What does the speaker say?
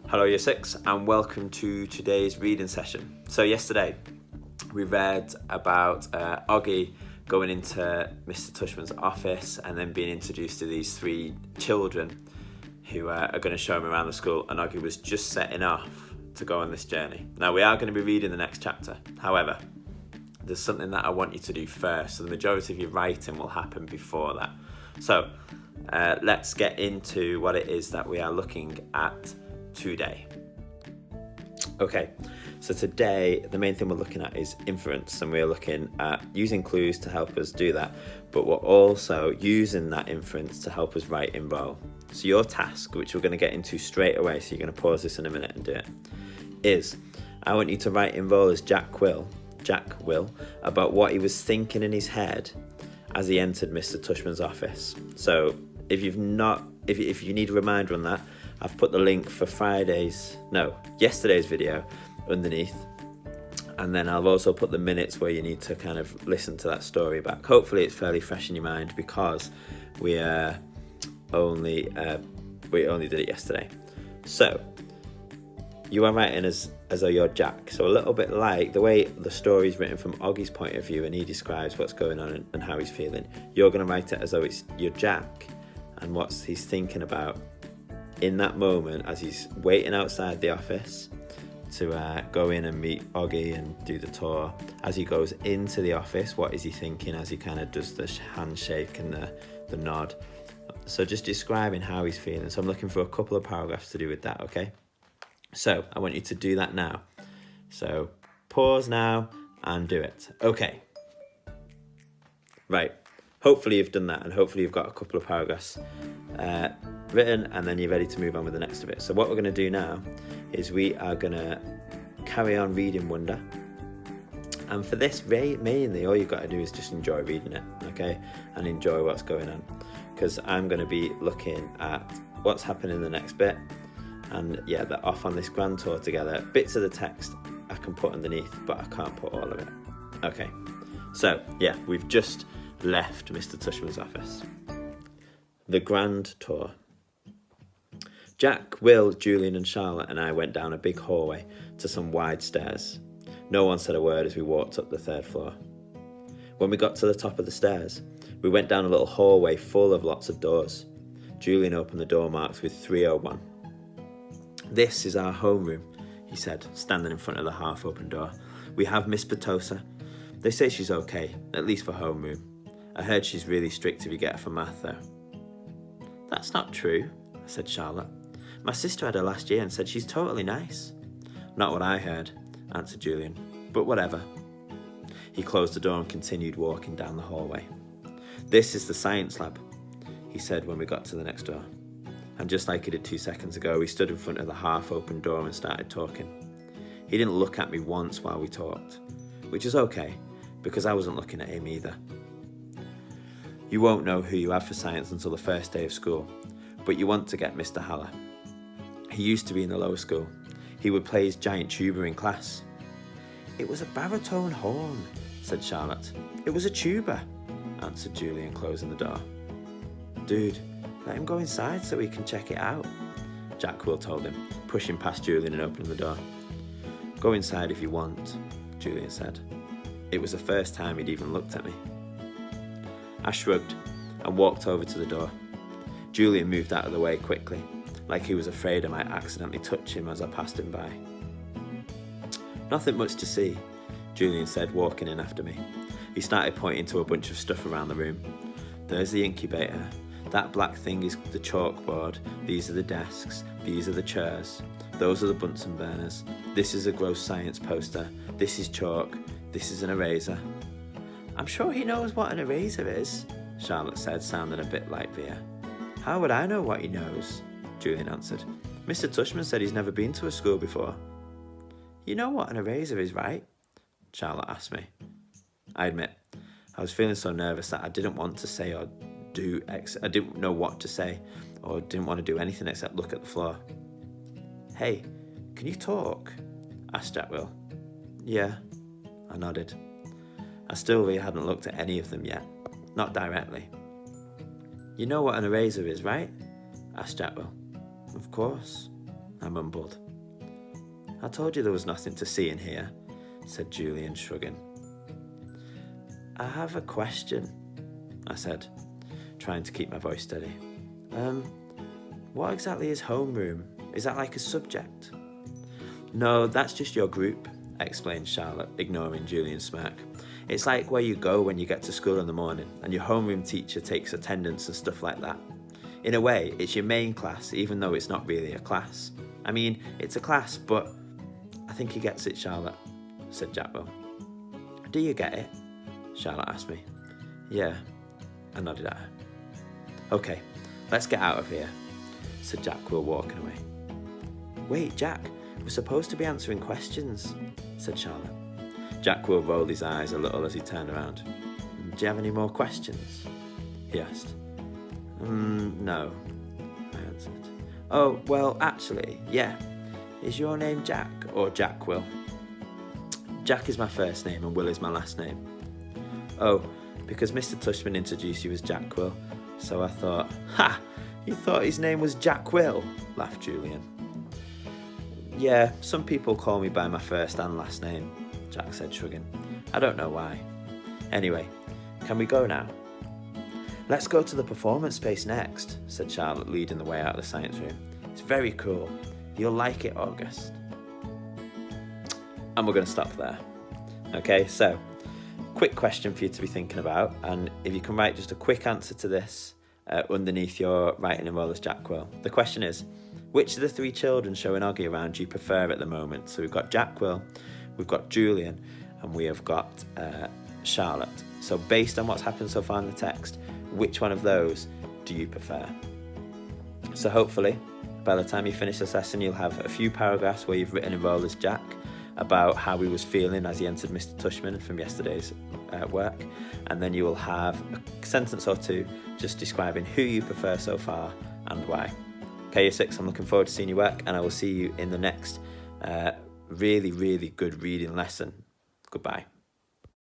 Hello Year 6 and welcome to today's reading session. So yesterday we read about Oggy going into Mr. Tushman's office and then being introduced to these three children who are going to show him around the school, and Oggy was just setting off to go on this journey. Now we are going to be reading the next chapter. However, there's something that I want you to do first, so the majority of your writing will happen before that. So let's get into what it is that we are looking at today. Okay, so today the main thing we're looking at is inference, and we're looking at using clues to help us do that, but we're also using that inference to help us write in row. So your task, which we're going to get into straight away, so you're going to pause this in a minute and do it, is I want you to write in row as Jack will, about what he was thinking in his head as he entered Mr. Tushman's office. So if you need a reminder on that, I've put the link for yesterday's video underneath, and then I've also put the minutes where you need to kind of listen to that story back. Hopefully it's fairly fresh in your mind because we only did it yesterday. So you are writing as though you're Jack. So a little bit like the way the story is written from Oggy's point of view, and he describes what's going on and how he's feeling. You're going to write it as though you're Jack and what he's thinking about in that moment as he's waiting outside the office to go in and meet Oggy and do the tour. As he goes into the office, what is he thinking as he kind of does the handshake and the nod? So just describing how he's feeling. So I'm looking for a couple of paragraphs to do with that, okay? So I want you to do that now. So pause now and do it. Okay. Right. Hopefully you've done that, and hopefully you've got a couple of paragraphs written, and then you're ready to move on with the next of it. So what we're going to do now is we are going to carry on reading Wonder. And for this, mainly all you've got to do is just enjoy reading it, okay? And enjoy what's going on. Because I'm going to be looking at what's happening in the next bit. And yeah, they're off on this grand tour together. Bits of the text I can put underneath, but I can't put all of it. Okay, so yeah, we've just left Mr. Tushman's office. The grand tour. Jack, Will, Julian and Charlotte and I went down a big hallway to some wide stairs. No one said a word as we walked up the third floor. When we got to the top of the stairs, we went down a little hallway full of lots of doors. Julian opened the door marked with 301. "This is our homeroom," he said, standing in front of the half-open door. "We have Miss Petosa. They say she's okay, at least for homeroom. I heard she's really strict if you get her for math, though." "That's not true," said Charlotte. "My sister had her last year and said she's totally nice." "Not what I heard," answered Julian, "but whatever." He closed the door and continued walking down the hallway. "This is the science lab," he said when we got to the next door. And just like he did 2 seconds ago, we stood in front of the half-open door and started talking. He didn't look at me once while we talked, which is okay, because I wasn't looking at him either. "You won't know who you have for science until the first day of school, but you want to get Mr. Haller. He used to be in the lower school. He would play his giant tuba in class." "It was a baritone horn," said Charlotte. "It was a tuba," answered Julian, closing the door. "Dude, let him go inside so we can check it out," Jack Will told him, pushing past Julian and opening the door. "Go inside if you want," Julian said. It was the first time he'd even looked at me. I shrugged and walked over to the door. Julian moved out of the way quickly, like he was afraid I might accidentally touch him as I passed him by. "Nothing much to see," Julian said, walking in after me. He started pointing to a bunch of stuff around the room. "There's the incubator. That black thing is the chalkboard. These are the desks. These are the chairs. Those are the Bunsen burners. This is a gross science poster. This is chalk. This is an eraser." "I'm sure he knows what an eraser is," Charlotte said, sounding a bit like Via. "How would I know what he knows?" Julian answered. "Mr. Tushman said he's never been to a school before." "You know what an eraser is, right?" Charlotte asked me. I admit, I was feeling so nervous that I didn't want to say or do I didn't know what to say, or didn't want to do anything except look at the floor. "Hey, can you talk?" asked Jack Will. "Yeah," I nodded. I still really hadn't looked at any of them yet, not directly. "You know what an eraser is, right?" asked Jack Will. "Of course." I mumbled. I told you there was nothing to see in here, said Julian, shrugging. I have a question, I said, trying to keep my voice steady. What exactly is homeroom? Is that like a subject? No, that's just your group, explained Charlotte, ignoring Julian's smirk. It's like where you go when you get to school in the morning and your homeroom teacher takes attendance and stuff like that. In a way, it's your main class, even though it's not really a class. I mean, it's a class, but I think he gets it, Charlotte, said Jackwell. Do you get it? Charlotte asked me. Yeah, I nodded at her. Okay, let's get out of here, said Jackwell, walking away. Wait, Jack, we're supposed to be answering questions, said Charlotte. Jackwell rolled his eyes a little as he turned around. Do you have any more questions? He asked. No, I answered. Oh, well, actually, yeah. Is your name Jack or Jackwell? Jack is my first name and Will is my last name. Oh, because Mr. Tushman introduced you as Jackwell, so I thought, ha! You thought his name was Jackwell, laughed Julian. Yeah, some people call me by my first and last name, Jack said, shrugging. I don't know why. Anyway, can we go now? Let's go to the performance space next, said Charlotte, leading the way out of the science room. It's very cool. You'll like it, August. And we're going to stop there. Okay, so, quick question for you to be thinking about, and if you can write just a quick answer to this underneath your writing enroll as Jackwell. The question is, which of the three children showing Oggy around do you prefer at the moment? So we've got Jackwell, we've got Julian, and we have got Charlotte. So based on what's happened so far in the text, which one of those do you prefer? So hopefully, by the time you finish this lesson, you'll have a few paragraphs where you've written enroll as Jack about how he was feeling as he entered Mr. Tushman from yesterday's work, and then you will have a sentence or two just describing who you prefer so far and why. Okay, Year 6, I'm looking forward to seeing your work, and I will see you in the next really, really good reading lesson. Goodbye.